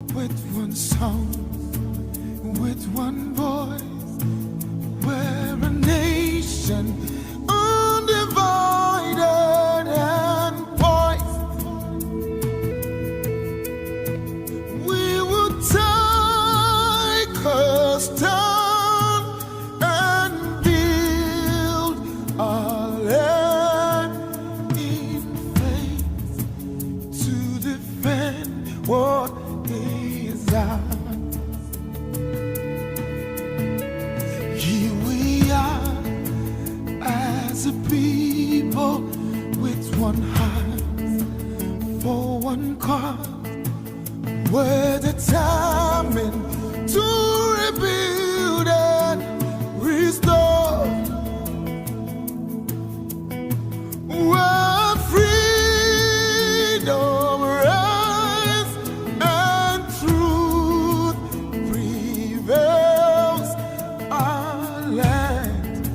With one song, with one voice, we're a nation undivided and poised. We will take a stand and build our land in faith to defend what is ours. Here we are as a people with one heart for one cause. We're determined to rebuild and restore. Where freedom reigns and truth prevails. Our land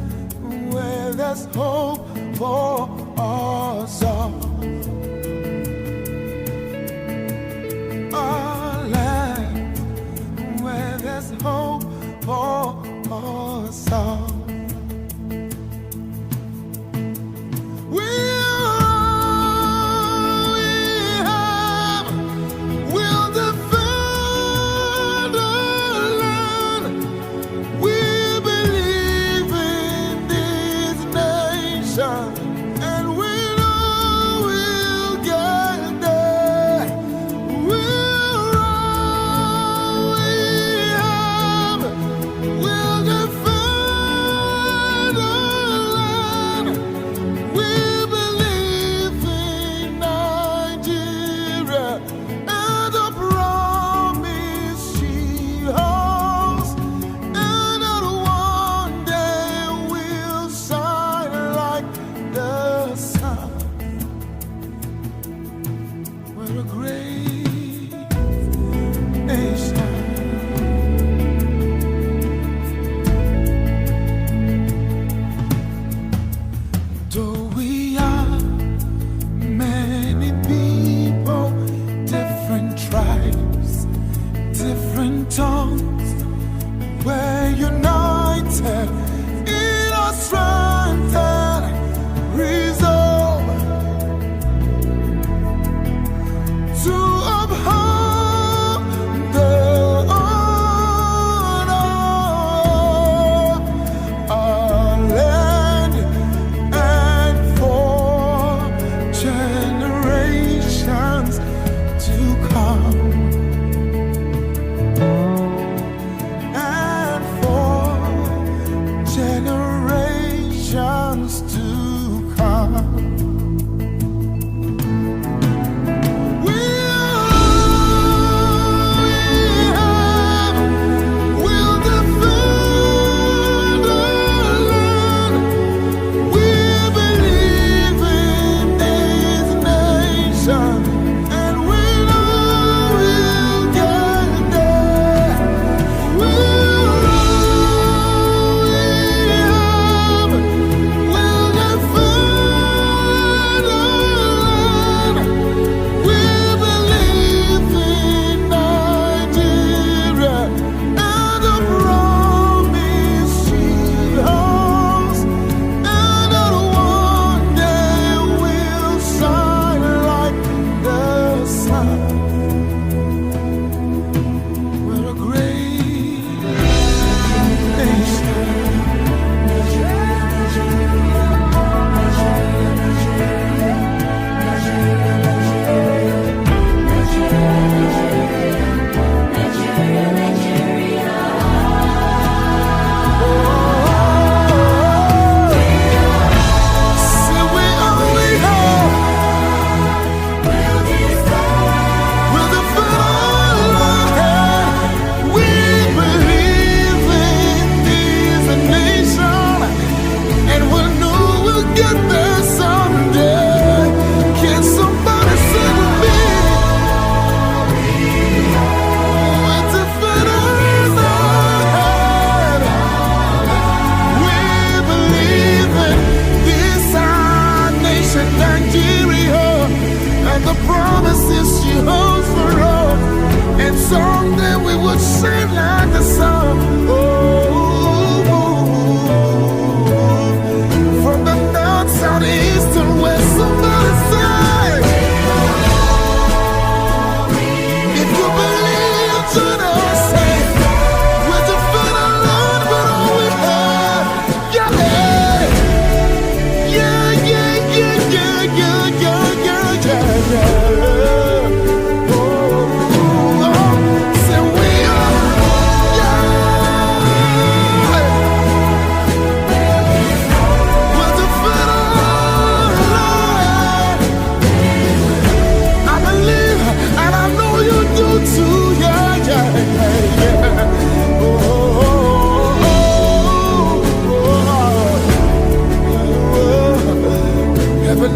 where there's hope for us all. Our land song that we would sing like a song. Oh, from the north, south, east, and west. Somebody say, if you believe, turn on, say, with the foot alone, but all we have. Yeah, yeah, yeah, yeah, yeah, yeah, yeah, yeah, yeah.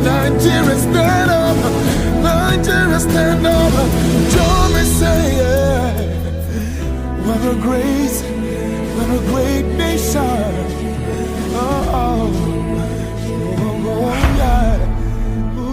Nigeria, stand up, Nigeria, stand up. Join me, say, yeah. What a great nation. Oh, yeah. Ooh.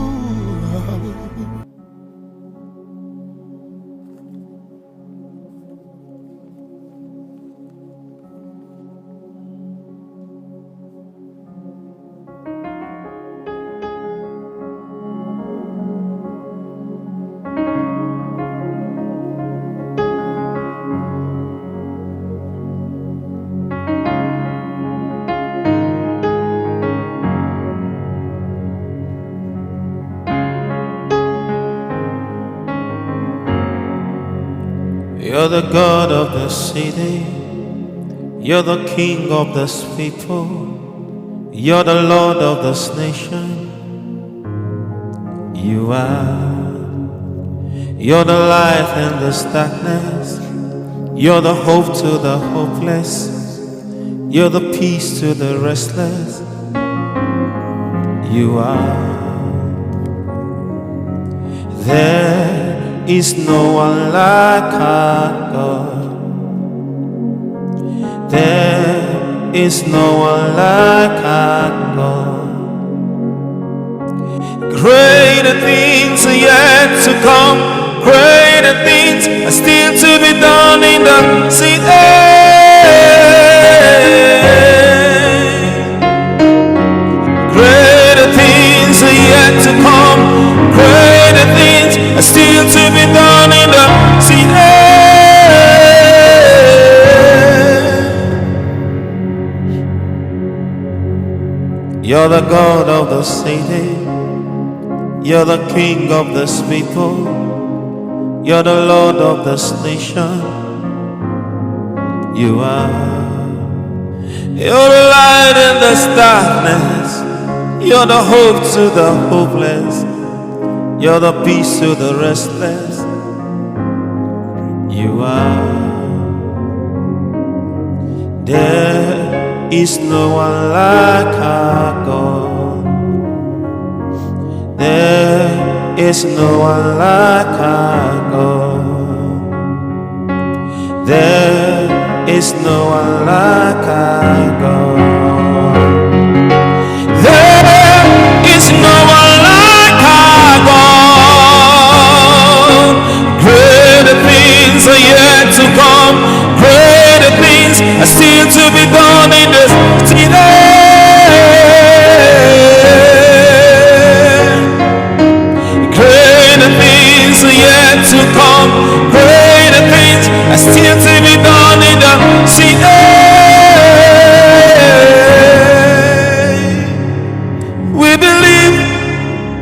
You're the God of the city, you're the King of this people, you're the Lord of this nation. You are. You're the light in this darkness, you're the hope to the hopeless, you're the peace to the restless. You are. There is no one like our God. There is no one like our God. Greater things are yet to come. Greater things are still to be done in the city. Greater things are yet to come. Greater things are still to be done in the city. You're the God of the city, you're the King of this people, you're the Lord of this nation. You are. You're the light in this darkness, you're the hope to the hopeless, you're the peace to the restless. You are. There is no one like our God. There is no one like our God. There is no one like our God. There is no one like our God. Greater things are yet to come. Greater things are still to be done in this city. Greater things are yet to come. Greater things are still to be done in the city. We believe,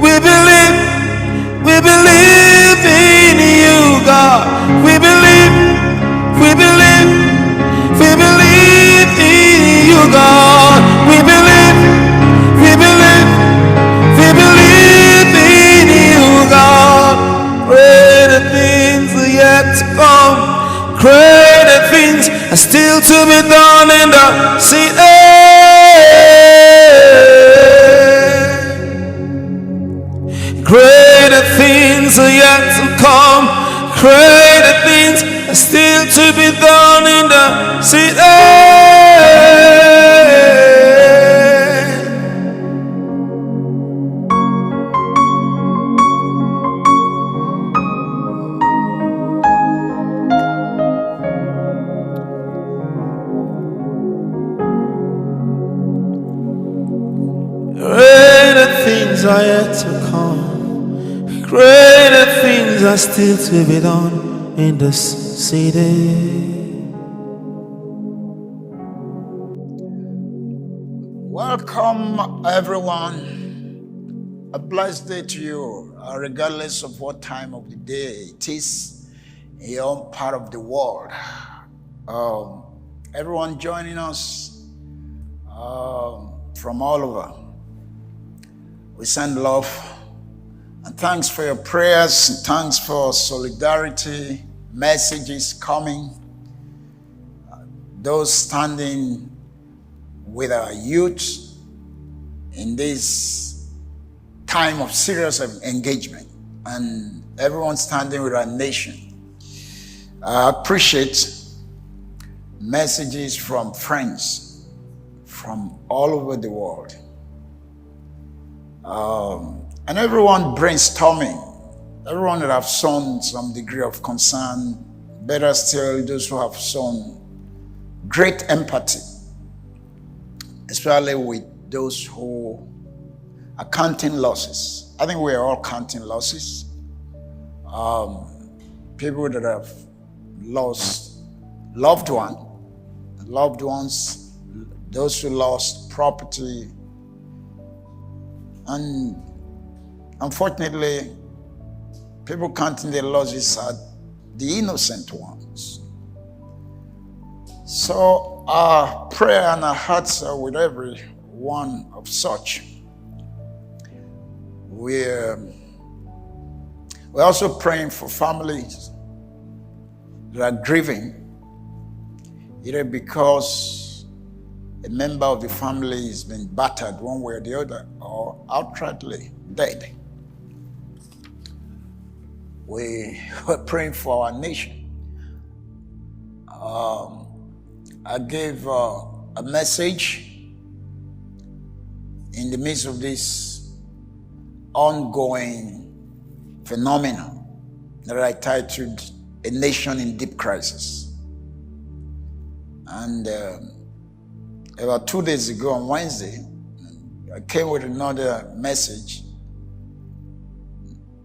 we believe, we believe in you, God. We believe, we believe, we believe in you, God. We believe, we believe, we believe in you, God. Greater things are yet to come. Greater things are still to be done in the city. Greater things are yet to come. Greater things are still to be done in the city. things are yet to come. Greater things are still to be done in this city. Welcome, everyone. A blessed day to you, regardless of what time of the day it is in your own part of the world. Everyone joining us from all over, we send love and thanks for your prayers, and thanks for solidarity, messages coming, those standing with our youth in this time of serious engagement, and everyone standing with our nation. I appreciate messages from friends from all over the world, and everyone brainstorming, everyone that have shown some degree of concern, better still those who have shown great empathy, especially with those who are counting losses. I think we are all counting losses. People that have lost loved ones, those who lost property, and unfortunately, people counting their losses are the innocent ones. So our prayer and our hearts are with every one of such. We're also praying for families that are grieving, either because a member of the family has been battered one way or the other, or outrightly dead. We're praying for our nation. I gave a message in the midst of this ongoing phenomenon that I titled A Nation in Deep Crisis. And about 2 days ago on Wednesday, I came with another message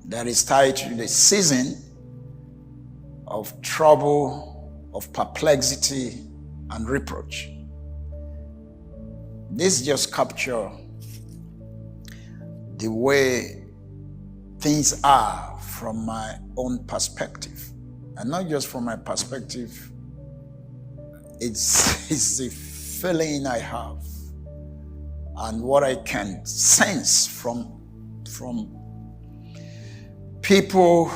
that is titled The Season of Trouble, of Perplexity and Reproach. This just captures the way things are from my own perspective. And not just from my perspective, it's the feeling I have and what I can sense from people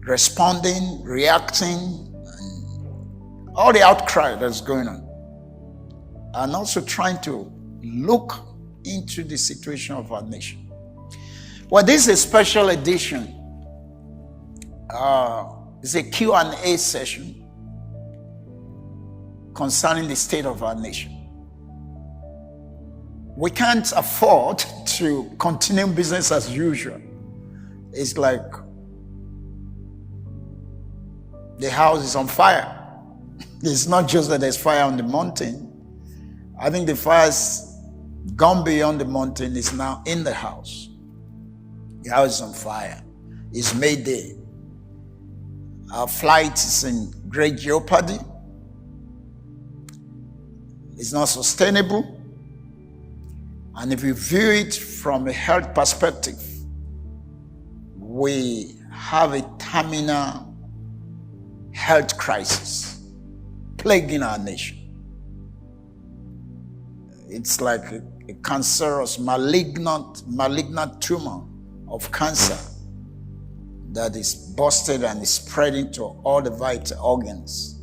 responding, reacting, and all the outcry that's going on. And also trying to look into the situation of our nation. Well, this is a special edition. It's a Q&A session concerning the state of our nation. We can't afford to continue business as usual. It's like the house is on fire. It's not just that there's fire on the mountain. I think the fire's gone beyond the mountain, is now in the house. The house is on fire. It's Mayday. Our flight is in great jeopardy. It's not sustainable. And if you view it from a health perspective, we have a terminal health crisis plaguing our nation. It's like a cancerous, malignant tumor of cancer that is busted and is spreading to all the vital organs.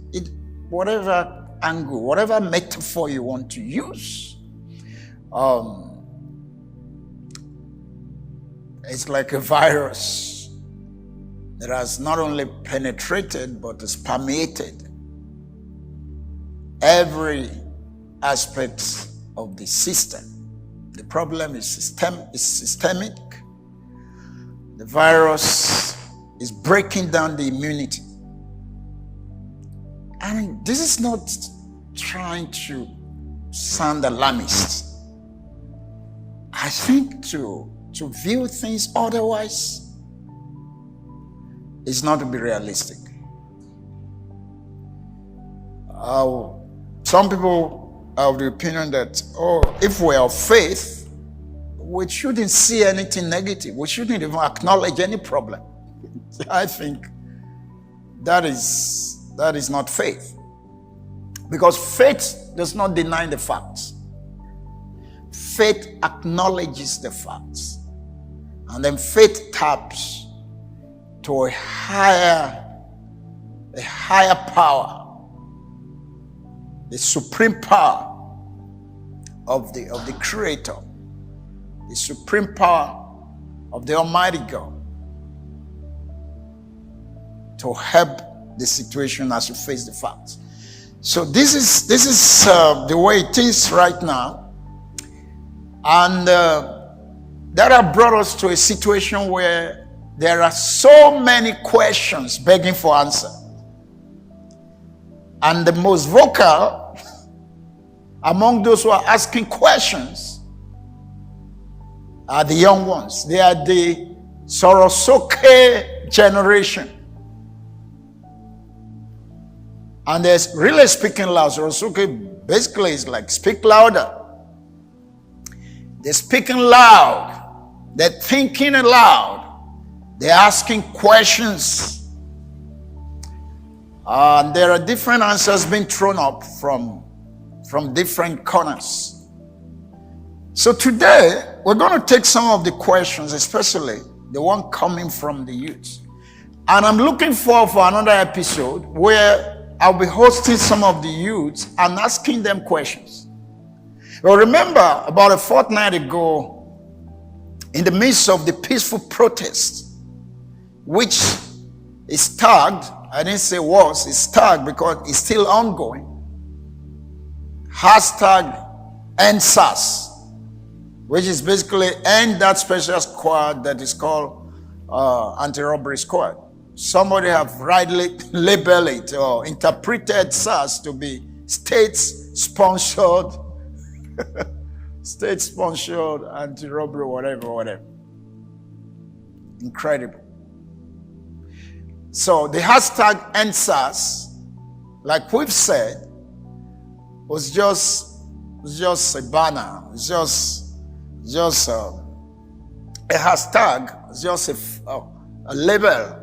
Whatever angle, whatever metaphor you want to use, it's like a virus that has not only penetrated but has permeated every aspect of the system. The problem is systemic. The virus is breaking down the immunity. And this is not trying to sound alarmist. I think to view things otherwise is not to be realistic. Some people are of the opinion that, if we are of faith, we shouldn't see anything negative. We shouldn't even acknowledge any problem. I think that is not faith. Because faith does not deny the facts. Faith acknowledges the facts. And then faith taps to a higher power, the supreme power of the Creator, the supreme power of the Almighty God, to help the situation as you face the facts. So this is the way it is right now. And that has brought us to a situation where there are so many questions begging for answer. And the most vocal among those who are asking questions are the young ones. They are the Sorosoke generation. And they're really speaking loud. Sorosoke basically is like speak louder. They're speaking loud. They're thinking aloud. They're asking questions. And there are different answers being thrown up from different corners. So today, we're going to take some of the questions, especially the one coming from the youth. And I'm looking forward for another episode where I'll be hosting some of the youths and asking them questions. Well, remember, about a fortnight ago, in the midst of the peaceful protest, which is tagged, I didn't say was, it's tagged because it's still ongoing, #EndSARS, which is basically end that special squad that is called anti-robbery squad. Somebody have rightly labeled it or interpreted SARS to be state-sponsored anti-robbery, whatever. Incredible. So the #EndSARS, like we've said, was just a banner. It's just a hashtag. It's just a label.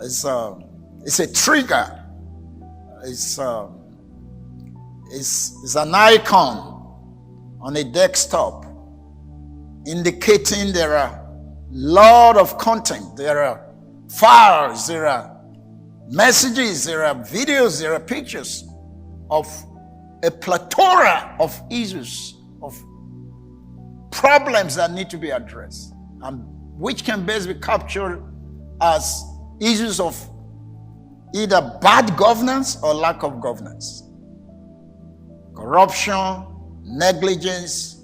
It's a trigger. It's an icon on a desktop indicating there are a lot of content. There are files, there are messages, there are videos, there are pictures of a plethora of issues, of problems that need to be addressed, and which can best be captured as issues of either bad governance or lack of governance, corruption, negligence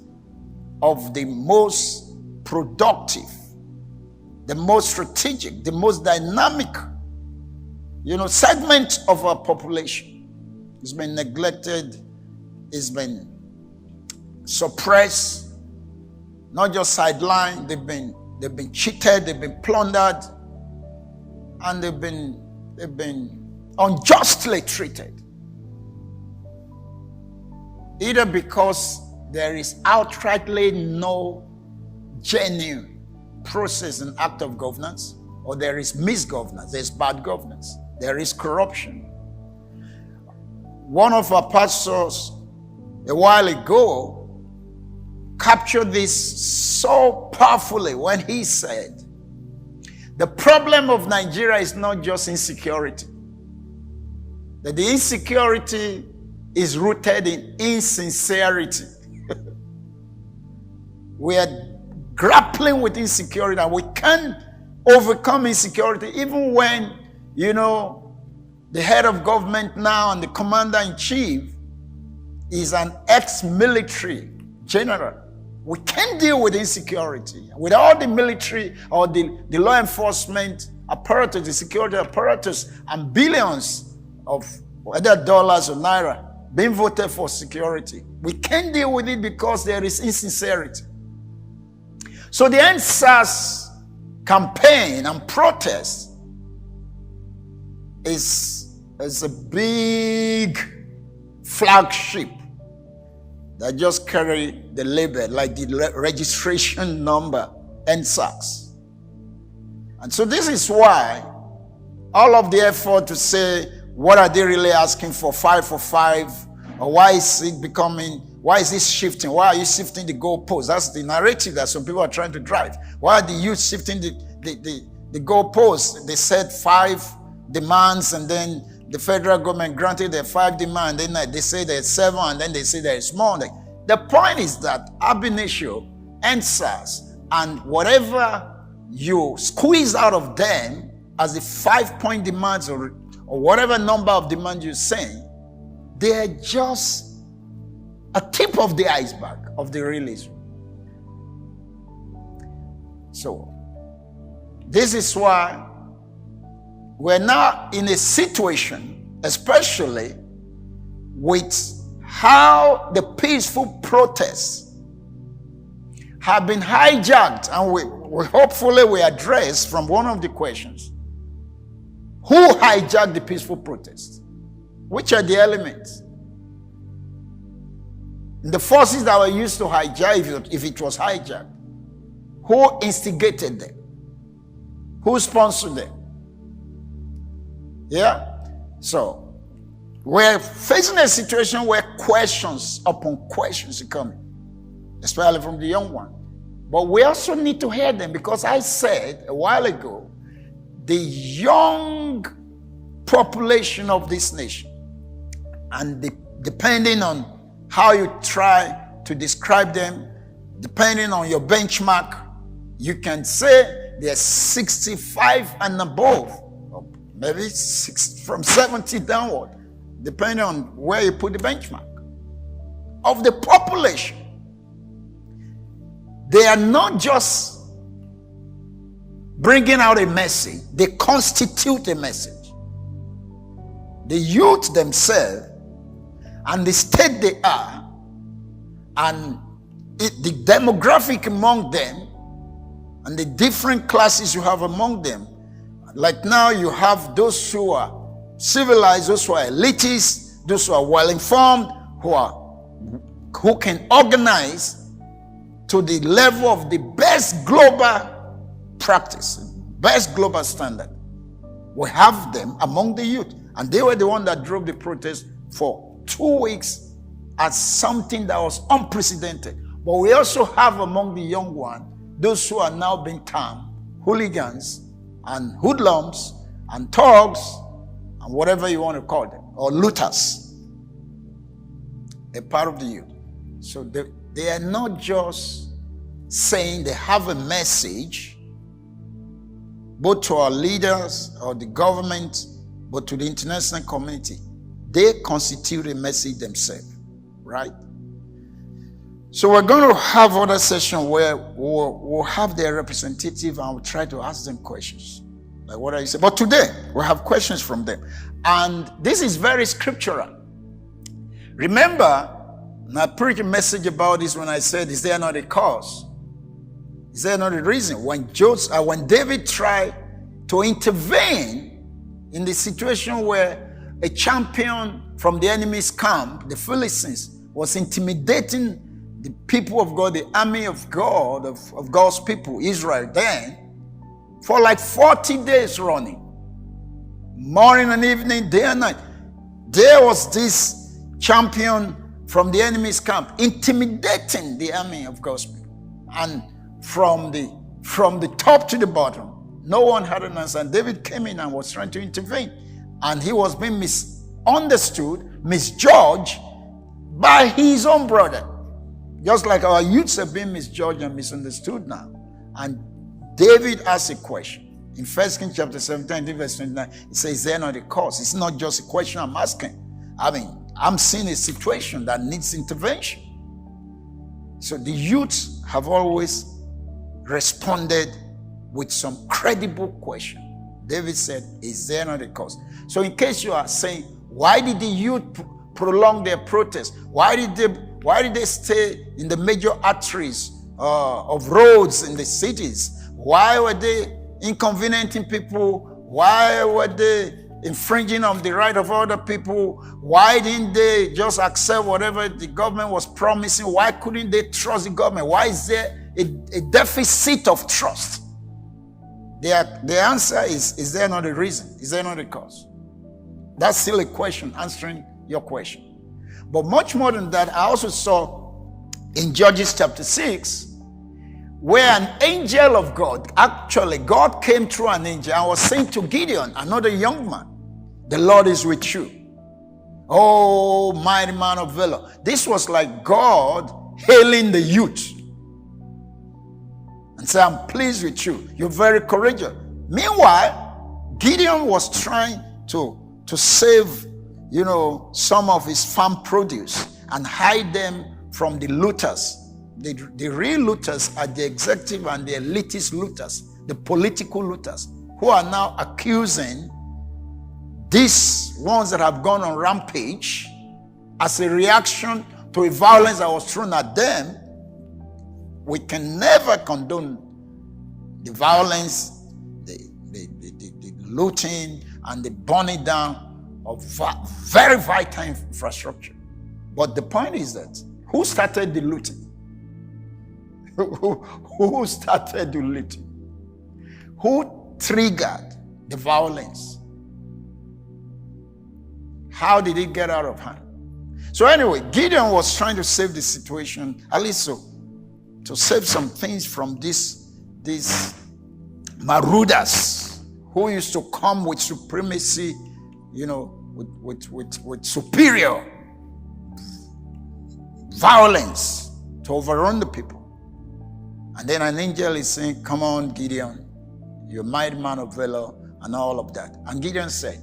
of the most productive, the most strategic, the most dynamic, segment of our population. It's been neglected, it's been suppressed, not just sidelined. They've been cheated, they've been plundered, and they've been unjustly treated. Either because there is outrightly no genuine process and act of governance, or there is misgovernance, there's bad governance, there is corruption. One of our pastors a while ago captured this so powerfully when he said, the problem of Nigeria is not just insecurity, that the insecurity is rooted in insincerity. We are grappling with insecurity, and we can't overcome insecurity even when, the head of government now and the commander-in-chief is an ex-military general. We can't deal with insecurity with all the military or the law enforcement apparatus, the security apparatus, and billions of whether dollars or naira being voted for security. We can't deal with it because there is insincerity. So the NSAS campaign and protest is a big flagship that just carry the label, like the registration number, NSAS. And so this is why all of the effort to say, what are they really asking for, 5 for 5? Or why is this shifting? Why are you shifting the goalposts? That's the narrative that some people are trying to drive. Why are the youth shifting the goalposts? They said 5 demands, and then the federal government granted their 5 demands. Then they say there's 7, and then they say there's more. The point is that ab initio, NSAS, and whatever you squeeze out of them as the 5-point demands or whatever number of demands you're saying, they're just a tip of the iceberg of the real Israel. So, this is why we're now in a situation, especially with how the peaceful protests have been hijacked, and we hopefully we address from one of the questions. Who hijacked the peaceful protests? Which are the elements? The forces that were used to hijack, if it was hijacked. Who instigated them? Who sponsored them? Yeah? So, we're facing a situation where questions upon questions are coming, especially from the young one. But we also need to hear them, because I said a while ago, the young population of this nation, and depending on how you try to describe them, depending on your benchmark, you can say they're 65 and above, or maybe from 70 downward, depending on where you put the benchmark of the population. They are not just bringing out a message, they constitute a message. The youth themselves and the state they are, and the demographic among them, and the different classes you have among them. Like now you have those who are civilized, those who are elitists, those who are well-informed, who can organize to the level of the best global practice, best global standard. We have them among the youth, and they were the one that drove the protest for 2 weeks as something that was unprecedented. But we also have among the young one those who are now being termed hooligans and hoodlums and thugs and whatever you want to call them, or looters, a part of the youth. So they are not just saying they have a message both to our leaders or the government, but to the international community. They constitute a message themselves, right? So we're going to have other session where we'll have their representative and we'll try to ask them questions. Like what I said. But today, we'll have questions from them. And this is very scriptural. Remember, and I preached a message about this when I said, is there not a cause? Is there not a reason? When David tried to intervene in the situation where a champion from the enemy's camp, the Philistines, was intimidating the people of God, the army of God, of God's people, Israel then, for like 40 days running. Morning and evening, day and night. There was this champion from the enemy's camp intimidating the army of God's people. And from the top to the bottom, no one had an answer. And David came in and was trying to intervene. And he was being misunderstood, misjudged by his own brother. Just like our youths have been misjudged and misunderstood now. And David asked a question. In 1 Kings chapter 17, verse 29, it says, is there not a cause? It's not just a question I'm asking. I mean, I'm seeing a situation that needs intervention. So the youths have always responded with some credible question. David said, is there not a cause? So in case you are saying, why did the youth prolong their protest? Why did they stay in the major arteries of roads in the cities? Why were they inconveniencing people? Why were they infringing on the right of other people? Why didn't they just accept whatever the government was promising? Why couldn't they trust the government? Why is there a deficit of trust? The answer is there not a reason? Is there not a cause? That's still a question, answering your question. But much more than that, I also saw in Judges chapter 6, where an angel of God, actually God came through an angel and was saying to Gideon, another young man, the Lord is with you. Oh, mighty man of valor. This was like God hailing the youth and say, I'm pleased with you. You're very courageous. Meanwhile, Gideon was trying to save, some of his farm produce and hide them from the looters. The real looters are the executive and the elitist looters, the political looters, who are now accusing these ones that have gone on rampage as a reaction to a violence that was thrown at them. We can never condone the violence, the looting, and the burning down of very vital infrastructure. But the point is that who started the looting? Who started the looting? Who triggered the violence? How did it get out of hand? So anyway, Gideon was trying to save the situation, at least to save some things from these marauders who used to come with supremacy, with superior violence to overrun the people. And then an angel is saying, come on, Gideon, you're a mighty man of valor, and all of that. And Gideon said,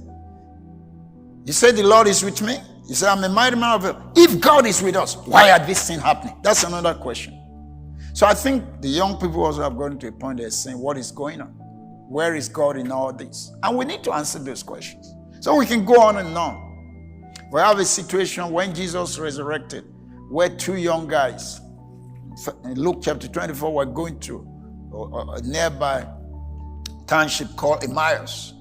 you said the Lord is with me? He said, I'm a mighty man of valor. If God is with us, why are these things happening? That's another question. So I think the young people also have gotten to a point they're saying, what is going on? Where is God in all this? And we need to answer those questions. So we can go on and on. We have a situation when Jesus resurrected, where two young guys, in Luke chapter 24, were going to a nearby township called Emmaus.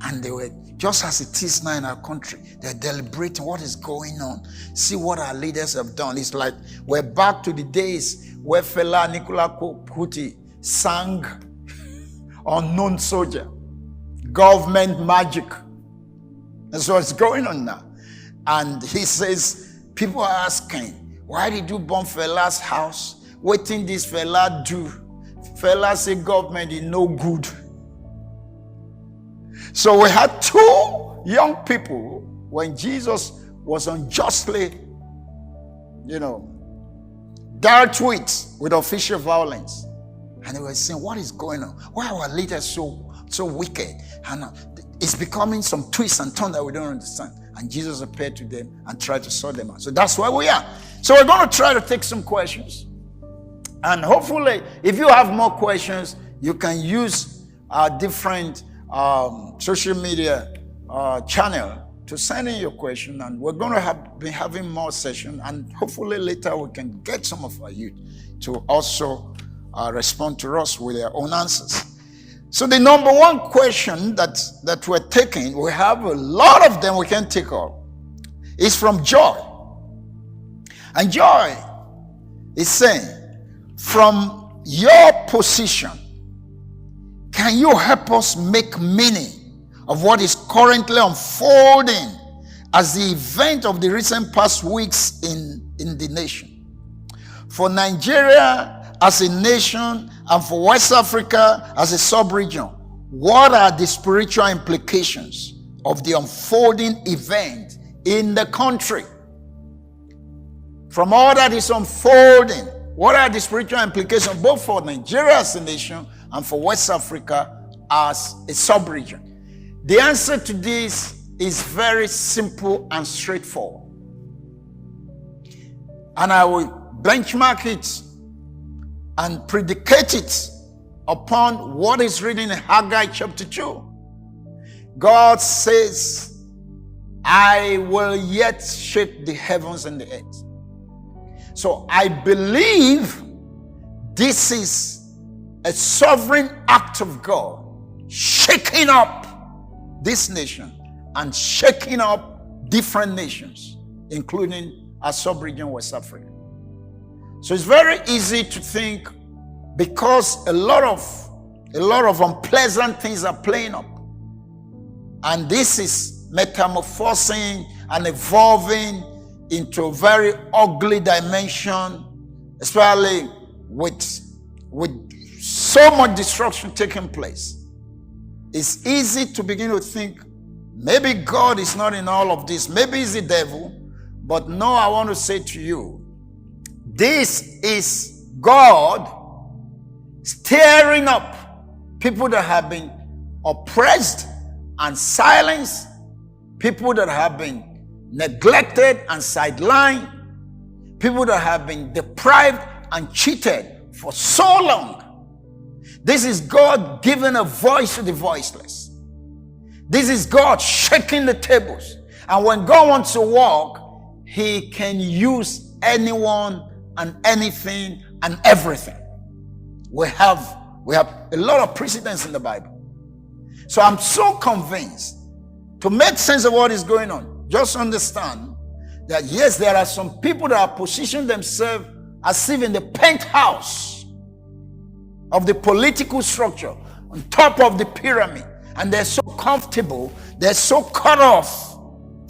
And they were, just as it is now in our country, they're deliberating what is going on. See what our leaders have done. It's like we're back to the days where Fela Nicola Kuti sang Unknown Soldier, government magic. That's what's going on now. And he says, people are asking, why did you bomb Fela's house? What did this Fela do? Fela say government is no good. So we had two young people when Jesus was unjustly, dealt with official violence. And they were saying, what is going on? Why are our leaders so wicked? And it's becoming some twists and turns that we don't understand. And Jesus appeared to them and tried to sort them out. So that's where we are. So we're going to try to take some questions. And hopefully, if you have more questions, you can use our different social media channel to send in your question. And we're going to be having more sessions. And hopefully later we can get some of our youth to also respond to us with their own answers. So the number one question that we're taking, we have a lot of them we can take up, is from Joy. And Joy is saying, from your position, can you help us make meaning of what is currently unfolding as the event of the recent past weeks in the nation? For Nigeria as a nation and for West Africa as a sub-region, what are the spiritual implications of the unfolding event in the country? From all that is unfolding, what are the spiritual implications both for Nigeria as a nation and for West Africa as a sub-region? The answer to this is very simple and straightforward. And I will benchmark it and predicate it upon what is written in Haggai chapter 2. God says, I will yet shake the heavens and the earth. So I believe This is a sovereign act of God shaking up this nation and shaking up different nations, including our sub-region West Africa. So it's very easy to think, because a lot of unpleasant things are playing up, and this is metamorphosing and evolving into a very ugly dimension, especially with so much destruction taking place. It's easy to begin to think, maybe God is not in all of this, maybe it's the devil. But no, I want to say to you, this is God stirring up people that have been oppressed and silenced, people that have been neglected and sidelined, people that have been deprived and cheated for so long. This is God giving a voice to the voiceless. This is God shaking the tables. And when God wants to walk, he can use anyone and anything and everything. We have a lot of precedents in the Bible. So I'm so convinced, to make sense of what is going on, just understand that yes, there are some people that have positioned themselves as if in the penthouse of the political structure, on top of the pyramid, and they're so comfortable, they're so cut off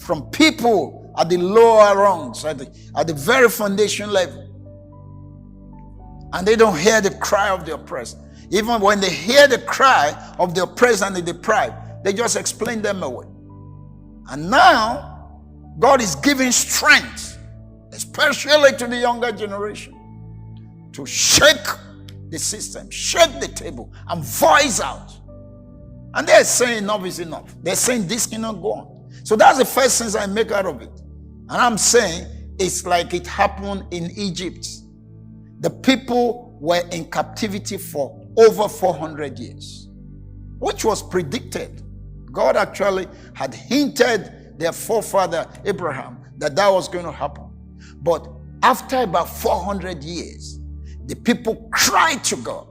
from people at the lower rungs, at the very foundation level. And they don't hear the cry of the oppressed. Even when they hear the cry of the oppressed and the deprived, they just explain them away. And now, God is giving strength, especially to the younger generation, to shake the system, shake the table, and voice out. And they're saying enough is enough. They're saying this cannot go on. So that's the first sense I make out of it. And I'm saying it's like it happened in Egypt. The people were in captivity for over 400 years, which was predicted. God actually had hinted their forefather Abraham that was going to happen. But after about 400 years, the people cried to God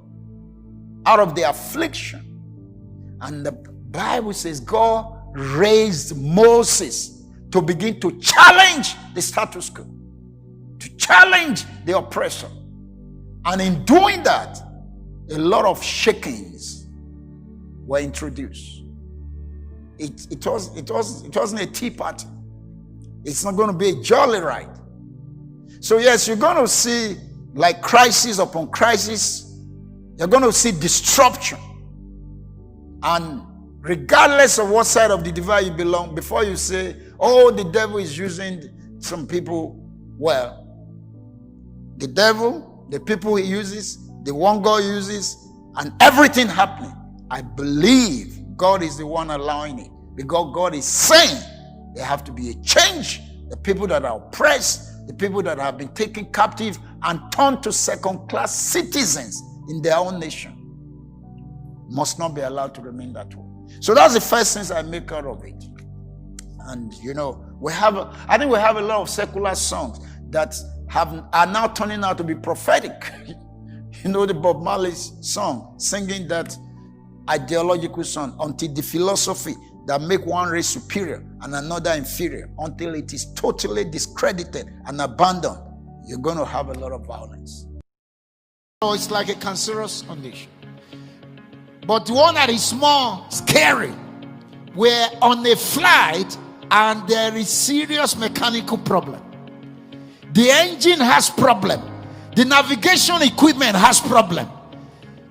out of their affliction. And the Bible says God raised Moses to begin to challenge the status quo, to challenge the oppressor. And in doing that, a lot of shakings were introduced. It wasn't a tea party. It's not going to be a jolly ride. So yes, you're going to see like crisis upon crisis. You're going to see disruption. And regardless of what side of the divide you belong, before you say, oh, the devil is using some people, well, the devil, the people he uses, the one God uses, and everything happening, I believe God is the one allowing it, because God is saying there have to be a change. The people that are oppressed, the people that have been taken captive and turned to second-class citizens in their own nation, must not be allowed to remain that way. So that's the first sense I make out of it. And I think we have a lot of secular songs that are now turning out to be prophetic. The Bob Marley's song, singing that ideological song, until the philosophy that make one race superior and another inferior, until it is totally discredited and abandoned, you're going to have a lot of violence. So it's like a cancerous condition. But the one that is more scary, we're on a flight and there is serious mechanical problem. The engine has problem. The navigation equipment has problem.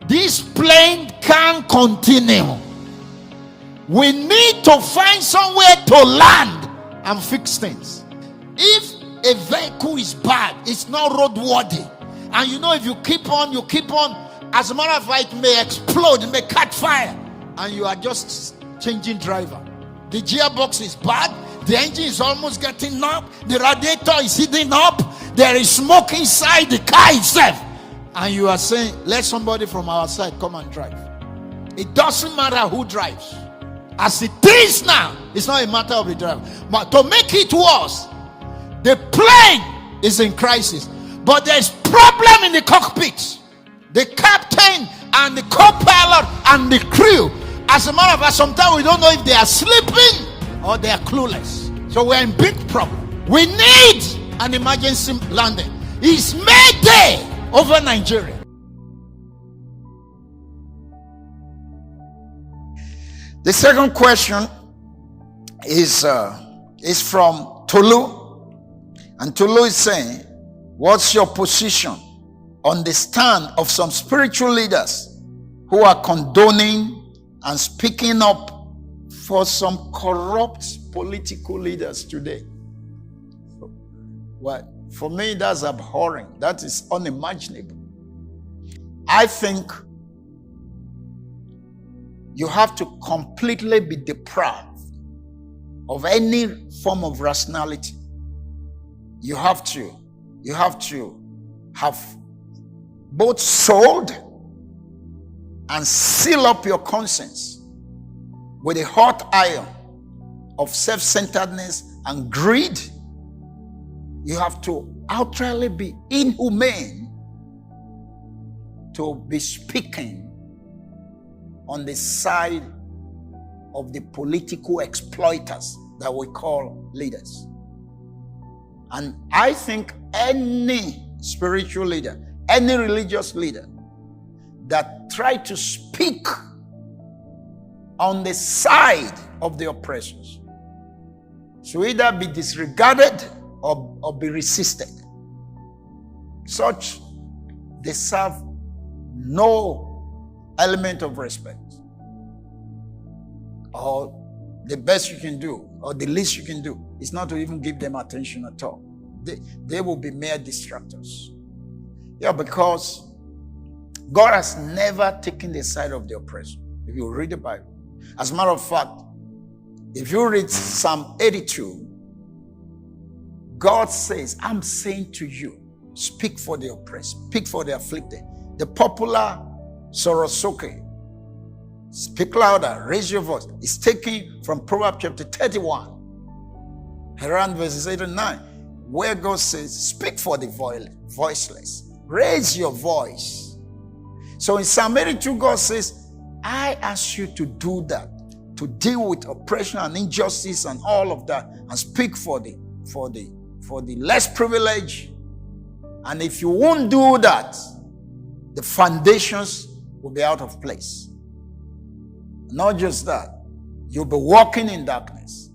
This plane can't continue. We need to find somewhere to land and fix things. If a vehicle is bad, it's not roadworthy. And if you keep on, as a matter of fact, it may explode, it may catch fire, and you are just changing driver. The gearbox is bad, the engine is almost getting up, the radiator is heating up, there is smoke inside the car itself, and you are saying, let somebody from our side come and drive. It doesn't matter who drives. As it is now, it's not a matter of the driver. But to make it worse, the plane is in crisis, but there's problem in the cockpit. the captain and the co-pilot and the crew. As a matter of fact, sometimes we don't know if they are sleeping or they are clueless. So we're in big problem. We need an emergency landing. It's Mayday over Nigeria. The second question is from Tolu. And Tolu is saying, what's your position on the stand of some spiritual leaders who are condoning and speaking up for some corrupt political leaders today? Well, for me, that's abhorrent. That is unimaginable. I think you have to completely be deprived of any form of rationality. You have to have both sold and seal up your conscience with a hot iron of self-centeredness and greed. You have to outrightly be inhumane to be speaking on the side of the political exploiters that we call leaders. And I think any spiritual leader, any religious leader that try to speak on the side of the oppressors should either be disregarded or be resisted. Such deserve no element of respect. Or the best you can do, or the least you can do, is not to even give them attention at all. They will be mere distractors. Yeah, because God has never taken the side of the oppressor. If you read the Bible. As a matter of fact, if you read Psalm 82, God says, I'm saying to you, speak for the oppressed, speak for the afflicted. The popular Sorosoke, speak louder, raise your voice, is taken from Proverbs chapter 31, around verses 8 and 9, where God says, speak for the voiceless, raise your voice. So in Psalm 82, God says, I ask you to do that, to deal with oppression and injustice and all of that, and speak for the less privileged. And if you won't do that, the foundations will be out of place. Not just that, you'll be walking in darkness.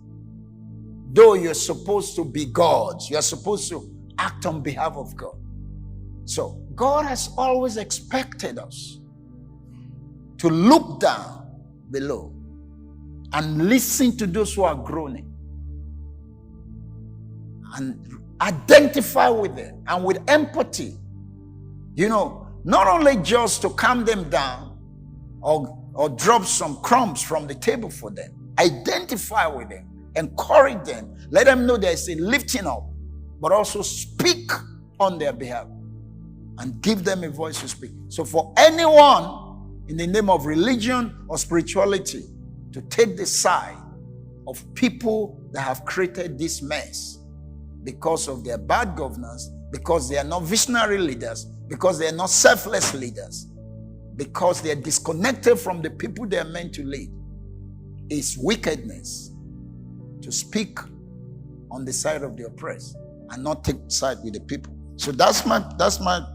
Though you're supposed to be gods, you're supposed to act on behalf of God. So God has always expected us to look down below and listen to those who are groaning and identify with them, and with empathy, not only just to calm them down or drop some crumbs from the table for them. Identify with them, encourage them, let them know there's a lifting up, but also speak on their behalf and give them a voice to speak. So for anyone in the name of religion or spirituality to take the side of people that have created this mess because of their bad governance, because they are not visionary leaders, because they are not selfless leaders, because they are disconnected from the people they are meant to lead, is wickedness to speak on the side of the oppressed and not take side with the people. So that's my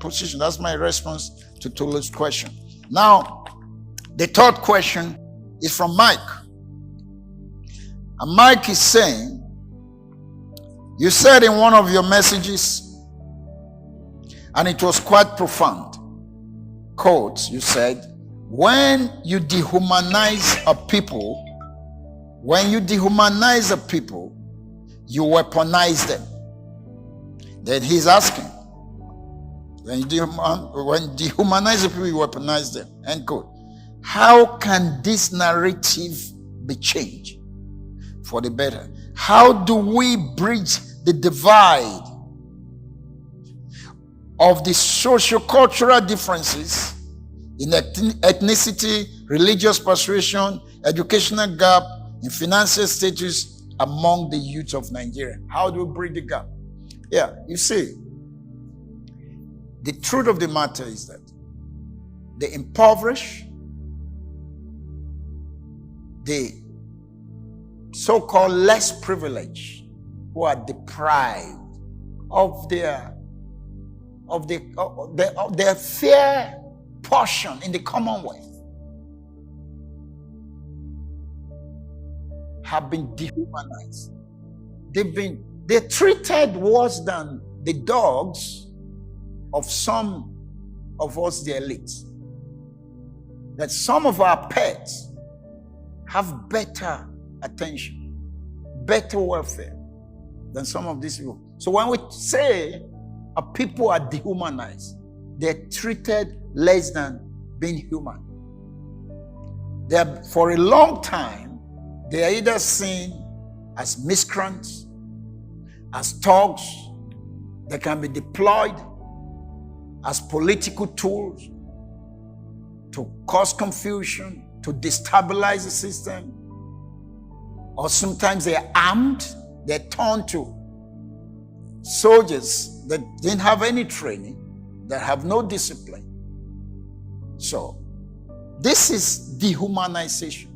position. That's my response to Tolu's question. Now, the third question is from Mike. And Mike is saying, you said in one of your messages, and it was quite profound, quote, you said, when you dehumanize a people, you weaponize them. Then he's asking, when you dehumanize a people, you weaponize them, end quote. How can this narrative be changed for the better? How do we bridge the divide of the socio-cultural differences in ethnicity, religious persuasion, educational gap, in financial status among the youth of Nigeria? How do we bridge the gap? Yeah, you see, the truth of the matter is that the impoverished, the so-called less privileged, who are deprived of their fair portion in the commonwealth, have been dehumanized. They're treated worse than the dogs of some of us, the elites. That some of our pets have better attention, better welfare than some of these people. So when we say people are dehumanized, they're treated less than being human. For a long time, they are either seen as miscreants, as thugs that can be deployed as political tools to cause confusion, to destabilize the system. Or sometimes they're armed, they're turned to soldiers that didn't have any training, that have no discipline. So, this is dehumanization.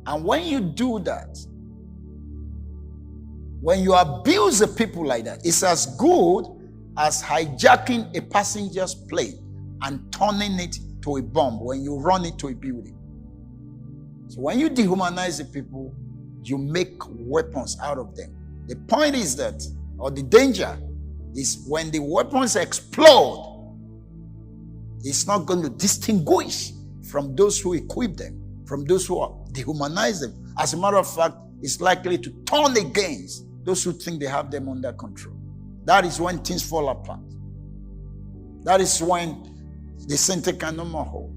And when you do that, when you abuse the people like that, it's as good as hijacking a passenger's plane and turning it to a bomb when you run it to a building. So when you dehumanize the people, you make weapons out of them. The point is that, or the danger is when the weapons explode, it's not going to distinguish from those who equip them, from those who dehumanize them. As a matter of fact, it's likely to turn against those who think they have them under control. That is when things fall apart. That is when the center can no more hold.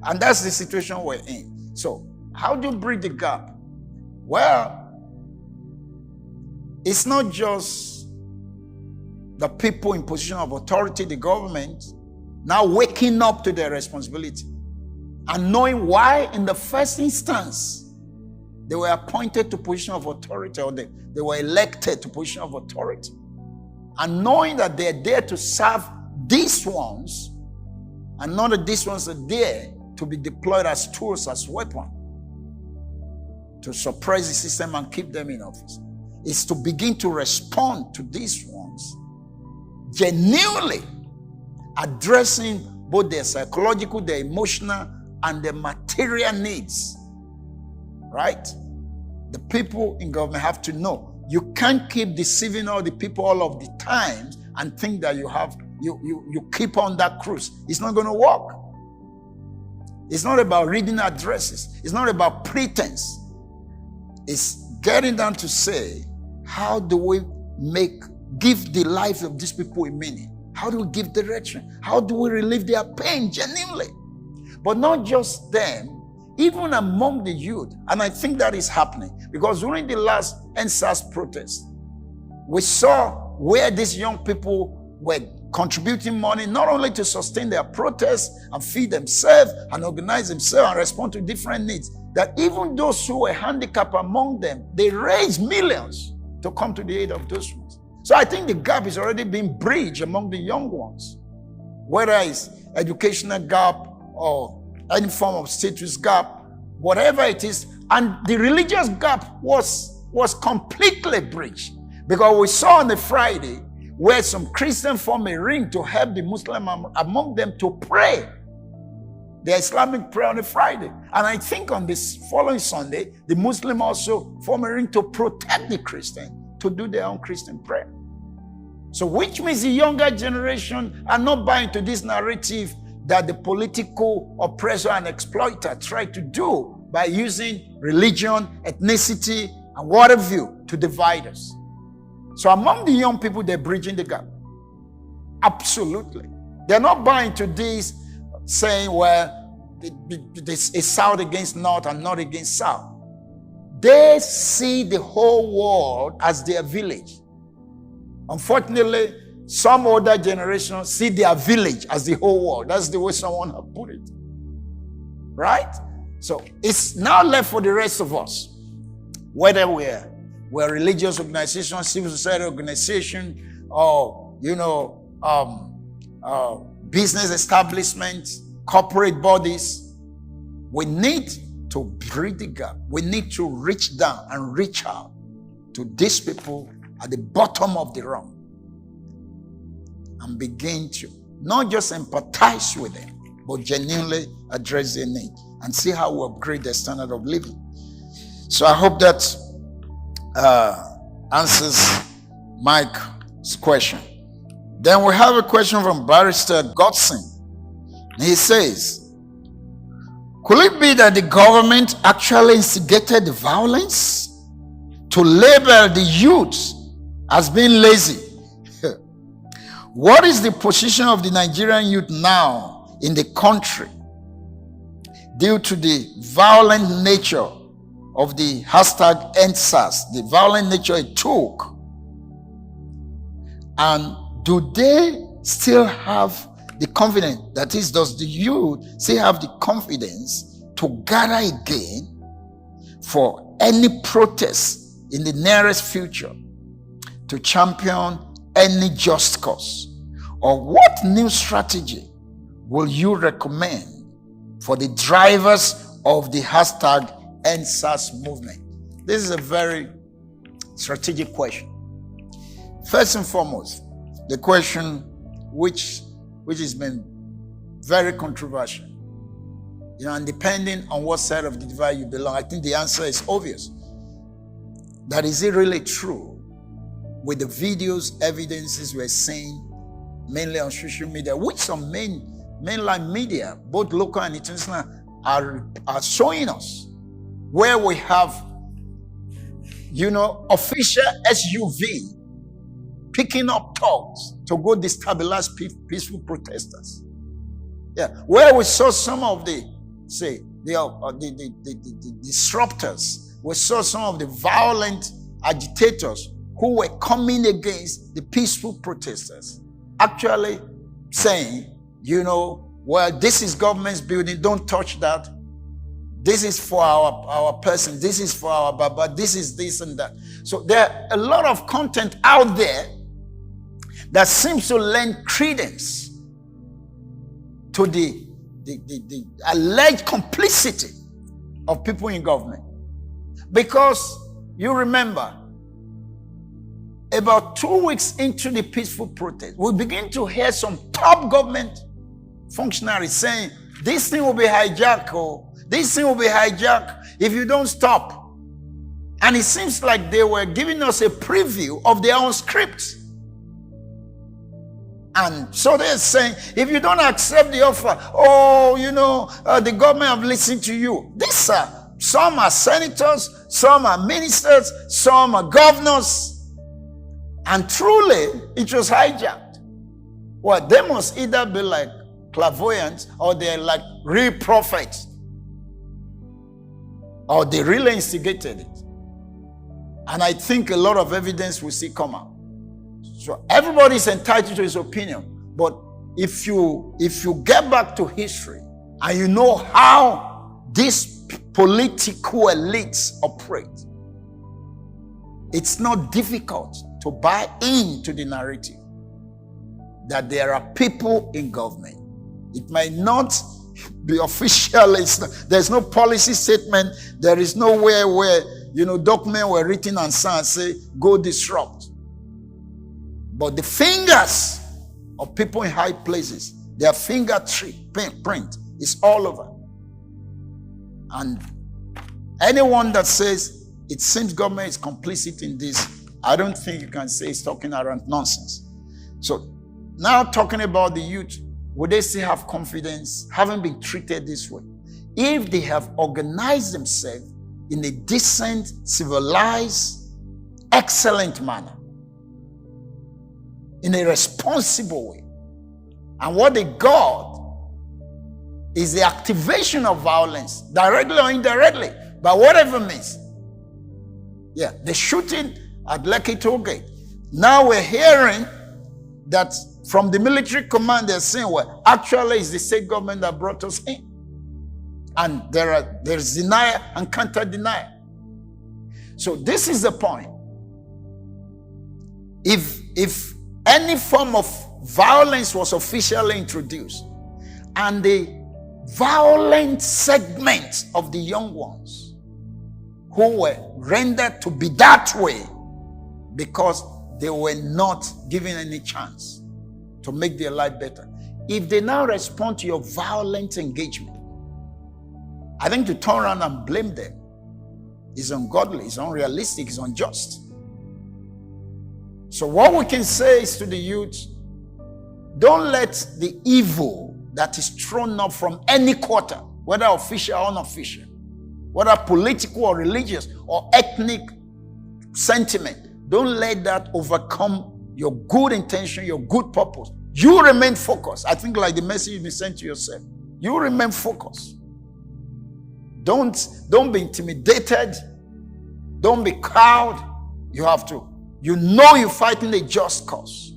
And that's the situation we're in. So, how do you bridge the gap? Well, it's not just the people in position of authority, the government, now waking up to their responsibility and knowing why in the first instance they were appointed to position of authority, or they were elected to position of authority, and knowing that they're there to serve these ones, and not that these ones are there to be deployed as tools, as weapons, to suppress the system and keep them in office. Is to begin to respond to these ones, genuinely addressing both their psychological, their emotional, and their material needs. Right? The people in government have to know you can't keep deceiving all the people all of the time and think that you keep on that cruise. It's not going to work. It's not about reading addresses. It's not about pretense. It's getting down to say, how do we give the life of these people a meaning? How do we give direction? How do we relieve their pain genuinely? But not just them, even among the youth. And I think that is happening. Because during the last NSAS protest, we saw where these young people were contributing money not only to sustain their protests and feed themselves and organize themselves and respond to different needs, that even those who were handicapped among them, they raised millions to come to the aid of those ones. So I think the gap is already being bridged among the young ones, whether it's educational gap or any form of status gap, whatever it is. And the religious gap was completely bridged, because we saw on the Friday where some Christians formed a ring to help the Muslim among them to pray the Islamic prayer on a Friday. And I think on this following Sunday, the Muslim also form a ring to protect the Christian, to do their own Christian prayer. So which means the younger generation are not buying into this narrative that the political oppressor and exploiter try to do by using religion, ethnicity, and what have you to divide us. So among the young people, they're bridging the gap. Absolutely. They're not buying to this saying, well, it's South against North and North against South. They see the whole world as their village. Unfortunately, some older generations see their village as the whole world. That's the way someone has put it. Right? So it's now left for the rest of us, whether we're religious organization, civil society organization, or business establishments, corporate bodies. We need to bridge the gap. We need to reach down and reach out to these people at the bottom of the rung and begin to not just empathize with them, but genuinely address their need and see how we upgrade their standard of living. So I hope that answers Mike's question. Then we have a question from Barrister Godson. He says, could it be that the government actually instigated the violence to label the youth as being lazy? What is the position of the Nigerian youth now in the country due to the violent nature of the hashtag #EndSARS, the violent nature it took? And do they still have the confidence, that is, does the youth still have the confidence to gather again for any protest in the nearest future to champion any just cause? Or what new strategy will you recommend for the drivers of the hashtag #EndSARS movement? This is a very strategic question. First and foremost, the question which has been very controversial, and depending on what side of the divide you belong, I think the answer is obvious. That is it really true with the videos, evidences we're seeing mainly on social media, which some mainline media, both local and international, are showing us, where we have, official SUV picking up thugs to go destabilize peaceful protesters. Yeah, where we saw some of the disruptors, we saw some of the violent agitators who were coming against the peaceful protesters, actually saying, well, this is government's building, don't touch that. This is for our person, this is for our Baba, this is this and that. So there are a lot of content out there that seems to lend credence to the alleged complicity of people in government. Because you remember, about 2 weeks into the peaceful protest, we begin to hear some top government functionaries saying, this thing will be hijacked, or this thing will be hijacked if you don't stop. And it seems like they were giving us a preview of their own script. And so they're saying, if you don't accept the offer, the government have listened to you. Some are senators, some are ministers, some are governors. And truly, it was hijacked. Well, they must either be like clairvoyants, or they're like real prophets, or they really instigated it. And I think a lot of evidence will still come out. So everybody's entitled to his opinion. But if you get back to history and you know how these political elites operate, it's not difficult to buy into the narrative that there are people in government. It might not be official. There's no policy statement. There is nowhere where, documents were written and signed say, go disrupt. But the fingers of people in high places, their fingerprint is all over. And anyone that says it seems government is complicit in this, I don't think you can say it's talking around nonsense. So now talking about the youth, would they still have confidence, having been treated this way? If they have organized themselves in a decent, civilized, excellent manner, in a responsible way. And what they got is the activation of violence, directly or indirectly, by whatever means. Yeah, the shooting at Lekki Tollgate. Now we're hearing that from the military command, they're saying, well, actually it's the state government that brought us in. And there's denial and counter-denial. So this is the point. If any form of violence was officially introduced. And the violent segment of the young ones who were rendered to be that way because they were not given any chance to make their life better. If they now respond to your violent engagement, I think to turn around and blame them is ungodly, is unrealistic, is unjust. So what we can say is to the youth, don't let the evil that is thrown up from any quarter, whether official or unofficial, whether political or religious or ethnic sentiment, don't let that overcome your good intention, your good purpose. You remain focused. I think like the message you've been sent to yourself. You remain focused. Don't be intimidated. Don't be cowed. You have to. You know you're fighting a just cause.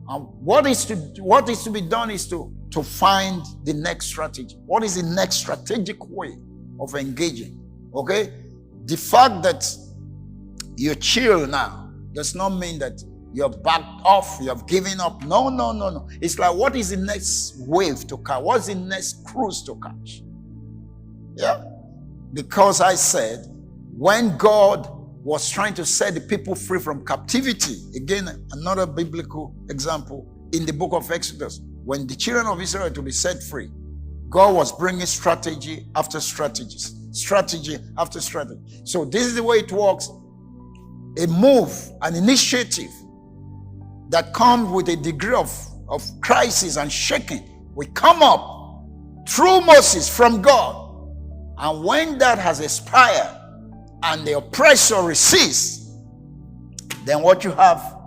And what is to be done is to find the next strategy. What is the next strategic way of engaging? Okay? The fact that you're chill now does not mean that you're backed off, you have given up. No. It's like, what is the next wave to catch? What's the next cruise to catch? Yeah? Because I said, when God was trying to set the people free from captivity, again, another biblical example in the book of Exodus, when the children of Israel were to be set free, God was bringing strategy after strategy after strategy. So this is the way it works. A move, an initiative that comes with a degree of crisis and shaking will come up through Moses from God. And when that has expired and the oppressor resists, then what you have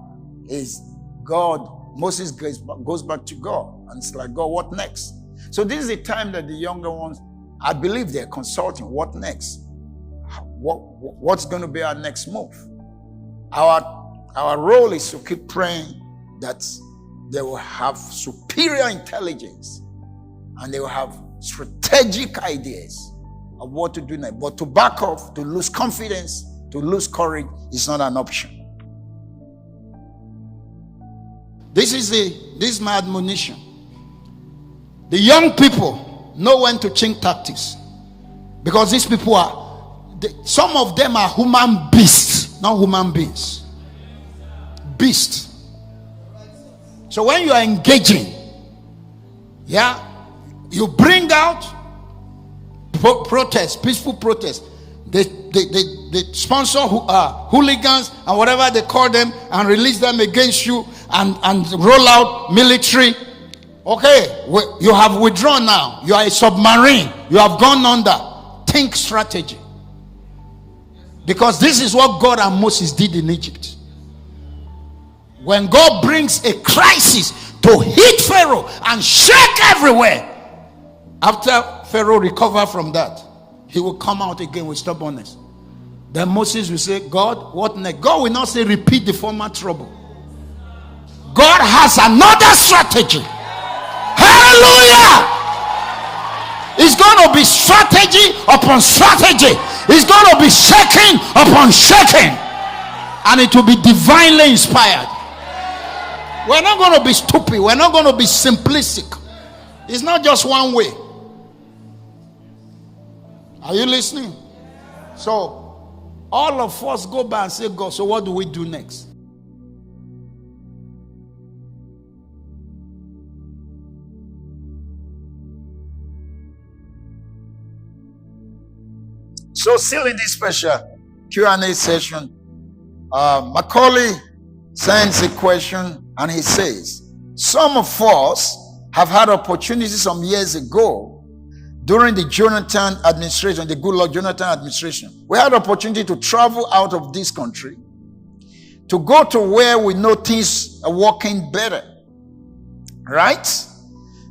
is Moses goes back to God. And it's like, God, what next? So this is the time that the younger ones, I believe they're consulting, what next? What's going to be our next move? Our role is to keep praying that they will have superior intelligence and they will have strategic ideas of what to do next. But to back off, to lose confidence, to lose courage is not an option. This is my admonition. The young people know when to change tactics, because these people some of them are human beasts, not human beings. Beasts. So when you are engaging, you bring out protest, peaceful protest. They sponsor hooligans and whatever they call them and release them against you and roll out military. Okay, you have withdrawn now. You are a submarine. You have gone under. Think strategy. Because this is what God and Moses did in Egypt. When God brings a crisis to hit Pharaoh and shake everywhere, after Pharaoh recover from that, he will come out again with stubbornness. Then Moses will say, God, what next? God will not say repeat the former trouble. God has another strategy. Hallelujah! It's going to be strategy upon strategy. It's going to be shaking upon shaking. And it will be divinely inspired. We're not going to be stupid. We're not going to be simplistic. It's not just one way. Are you listening? So, all of us go back and say, God, so what do we do next? So, still in this special Q&A session, Macaulay sends a question and he says, some of us have had opportunities some years ago during the Jonathan administration, the good Lord Jonathan administration. We had opportunity to travel out of this country to go to where we know things are working better. Right?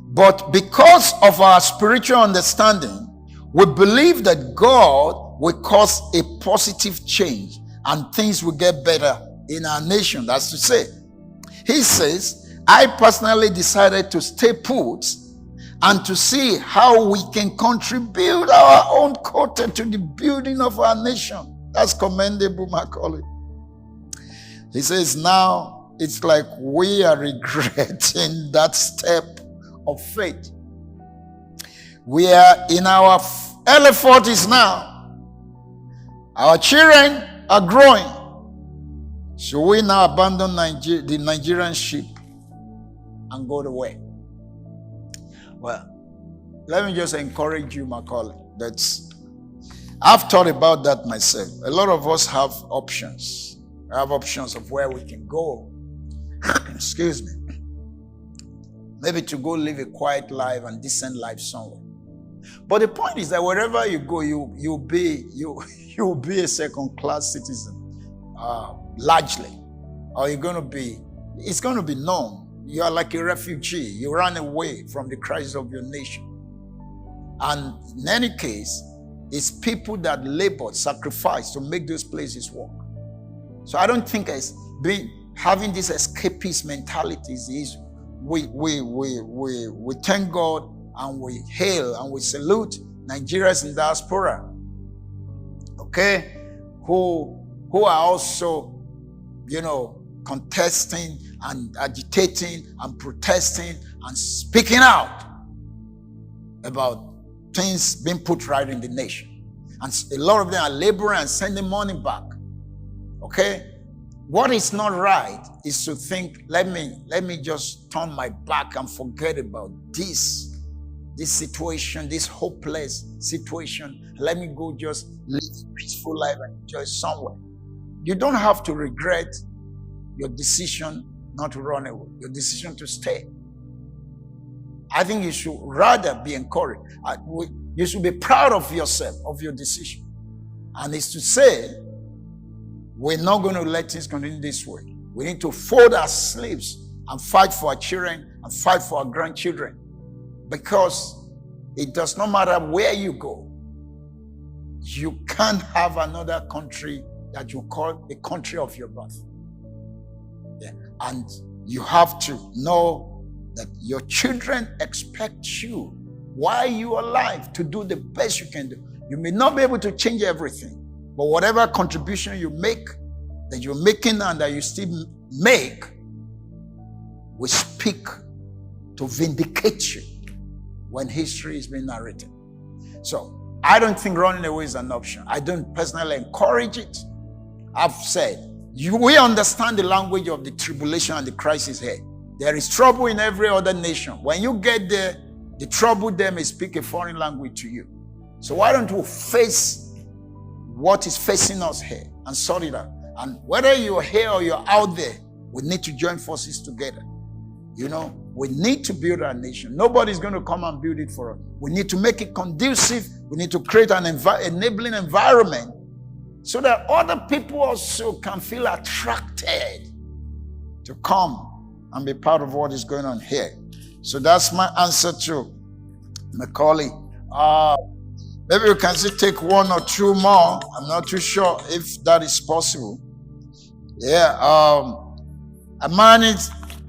But because of our spiritual understanding, we believe that God will cause a positive change and things will get better in our nation. That's to say, he says, I personally decided to stay put and to see how we can contribute our own quota to the building of our nation. That's commendable, Macaulay. He says, now it's like we are regretting that step of faith. We are in our early 40s now. Our children are growing. So we now abandon the Nigerian ship and go the way. Well, let me just encourage you, Macaulay. I've thought about that myself. A lot of us have options. We have options of where we can go. Excuse me. Maybe to go live a quiet life and decent life somewhere. But the point is that wherever you go, you'll be a second-class citizen, largely, or it's going to be known. You are like a refugee. You ran away from the crisis of your nation. And in any case, it's people that labored, sacrificed to make those places work. So I don't think having this escapist mentality is easy. We thank God and we hail and we salute Nigerians in diaspora, okay, who are also, contesting and agitating and protesting and speaking out about things being put right in the nation. And a lot of them are laboring and sending money back. Okay? What is not right is to think, let me just turn my back and forget about this situation, this hopeless situation. Let me go just live a peaceful life and enjoy somewhere. You don't have to regret your decision not to run away, your decision to stay. I think you should rather be encouraged. You should be proud of yourself, of your decision. And it's to say, we're not going to let things continue this way. We need to fold our sleeves and fight for our children and fight for our grandchildren. Because it does not matter where you go. You can't have another country that you call the country of your birth. Yeah. And you have to know that your children expect you, while you are alive, to do the best you can do. You may not be able to change everything, but whatever contribution you make, that you're making now and that you still make, we speak to vindicate you when history is being narrated. So I don't think running away is an option. I don't personally encourage it. I've said, we understand the language of the tribulation and the crisis here. There is trouble in every other nation. When you get there, the trouble there may speak a foreign language to you. So why don't we face what is facing us here and sort it out? And whether you're here or you're out there, we need to join forces together. We need to build our nation. Nobody's going to come and build it for us. We need to make it conducive. We need to create an enabling environment so that other people also can feel attracted to come and be part of what is going on here. So that's my answer to Macaulay. Maybe you can still take one or two more. I'm not too sure if that is possible. Yeah. Amani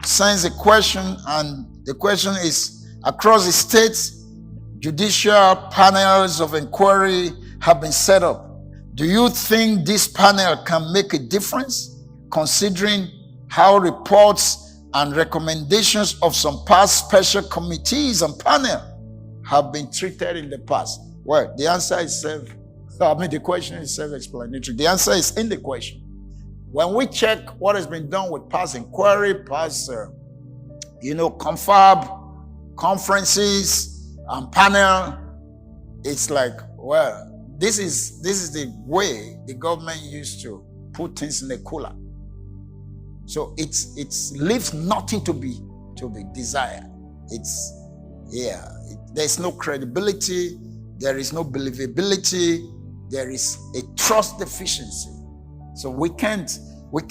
sends a question, and the question is, across the states, judicial panels of inquiry have been set up. Do you think this panel can make a difference, considering how reports and recommendations of some past special committees and panel have been treated in the past? Well, the answer is the question is self-explanatory. The answer is in the question. When we check what has been done with past inquiry, past, confab, conferences, and panel, it's like, well, this is the way the government used to put things in the cooler. So it leaves nothing to be desired. There's no credibility, there is no believability, there is a trust deficiency. So we can't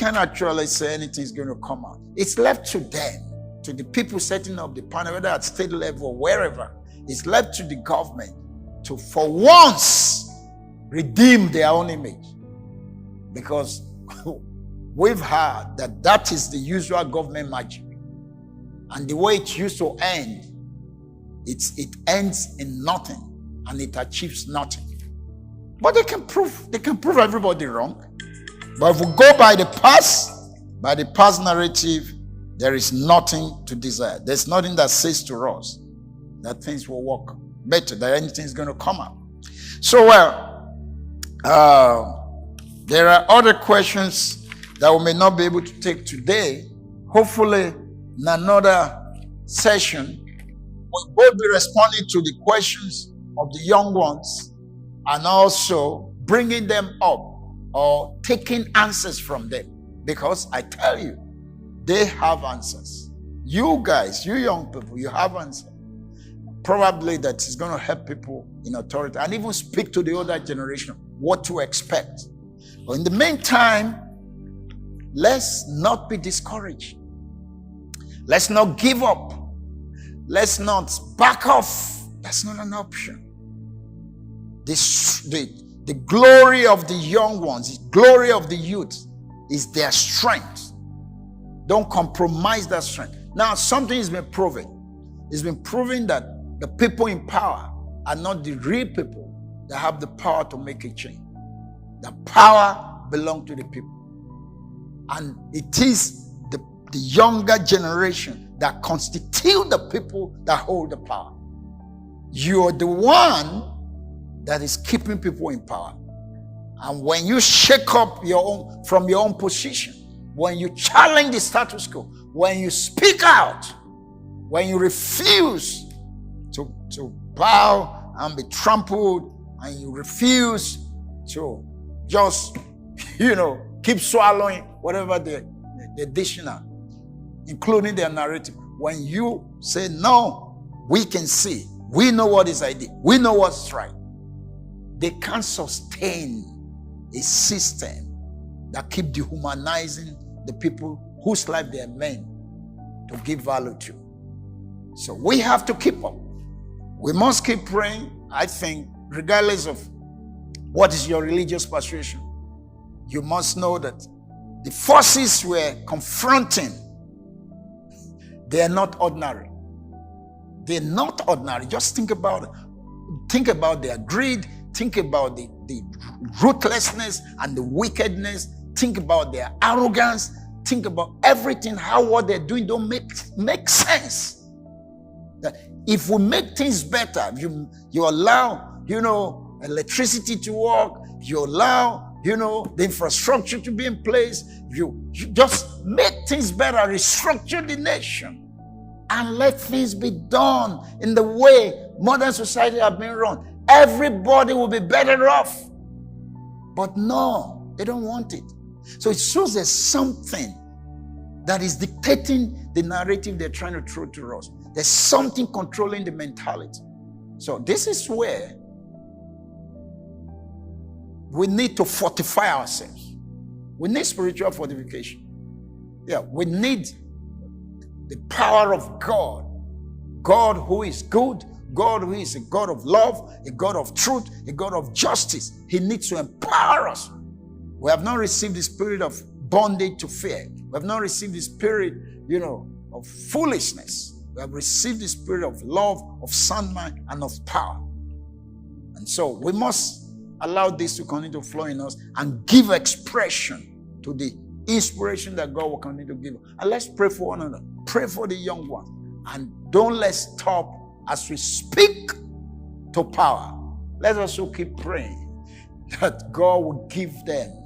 actually say anything is going to come out. It's left to them, to the people setting up the panel, whether at state level or wherever. It's left to the government to, for once, redeem their own image. Because we've heard that is the usual government magic. And the way it used to end, it ends in nothing and it achieves nothing. But they can prove everybody wrong. But if we go by the past, By the past narrative, there is nothing to desire. There's nothing that says to us that things will work better, that anything is going to come up. So, there are other questions that we may not be able to take today. Hopefully, in another session, we'll both be responding to the questions of the young ones and also bringing them up or taking answers from them. Because I tell you, they have answers. You guys, you young people, you have answers. Probably that is going to help people in authority and even speak to the older generation what to expect. But in the meantime, let's not be discouraged. Let's not give up. Let's not back off. That's not an option. The glory of the young ones, the glory of the youth is their strength. Don't compromise that strength. Now, something has been proven. It's been proven that the people in power are not the real people that have the power to make a change. The power belongs to the people. And it is the younger generation that constitute the people that hold the power. You're the one that is keeping people in power. And when you shake up from your own position, when you challenge the status quo, when you speak out, when you refuse to bow and be trampled, and you refuse to just, keep swallowing whatever they're dishing out, including their narrative. When you say, no, we can see, we know what is ideal, we know what's right, they can't sustain a system that keep dehumanizing the people whose life they are meant to give value to. So we have to keep up. We must keep praying. I think, regardless of what is your religious persuasion, you must know that the forces we're confronting, they are not ordinary. They're not ordinary. Just think about their greed. Think about the ruthlessness and the wickedness. Think about their arrogance. Think about everything, how what they're doing don't make sense. That if we make things better, you allow, electricity to work, you allow, the infrastructure to be in place, you just make things better, restructure the nation, and let things be done in the way modern society has been run. Everybody will be better off. But no, they don't want it. So it shows there's something that is dictating the narrative they're trying to throw to us. There's something controlling the mentality. So this is where we need to fortify ourselves. We need spiritual fortification. Yeah, we need the power of God. God who is good, God who is a God of love, a God of truth, a God of justice. He needs to empower us. We have not received the spirit of bondage to fear. We have not received the spirit, of foolishness. We have received the spirit of love, of sound mind, and of power. And so we must allow this to continue to flow in us and give expression to the inspiration that God will continue to give us. And let's pray for one another. Pray for the young ones. And don't let's stop as we speak to power. Let's also keep praying that God will give them,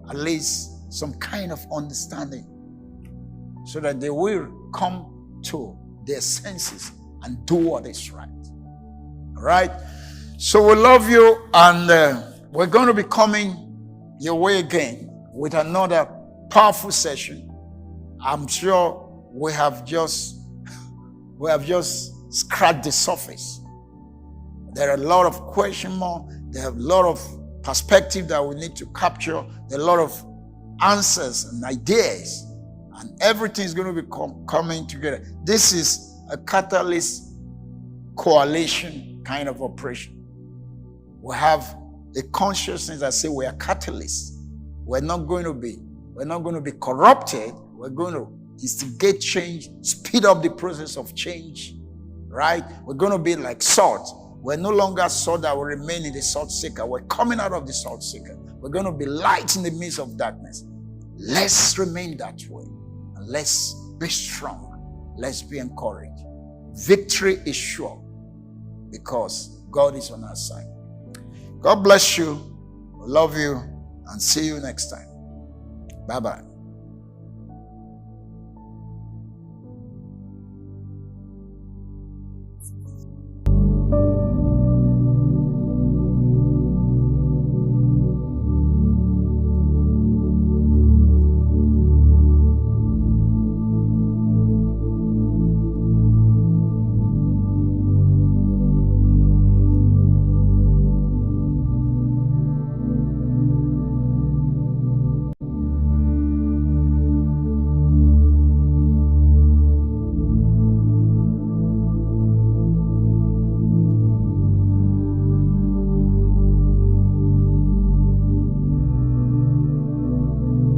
at least some kind of understanding so that they will come to their senses and do what is right. All right? So we love you, and we're going to be coming your way again with another powerful session. I'm sure we have just scratched the surface. There are a lot of question marks. There are a lot of perspective that we need to capture. There are a lot of answers and ideas, and everything is going to be coming together. This is a catalyst coalition kind of operation. We have a consciousness that say we are catalysts. We're not going to be corrupted. We're going to instigate change, speed up the process of change, right? We're going to be like salt. We're no longer salt that will remain in the salt shaker. We're coming out of the salt shaker. We're going to be light in the midst of darkness. Let's remain that way. And let's be strong. Let's be encouraged. Victory is sure because God is on our side. God bless you. We love you and see you next time. Bye-bye.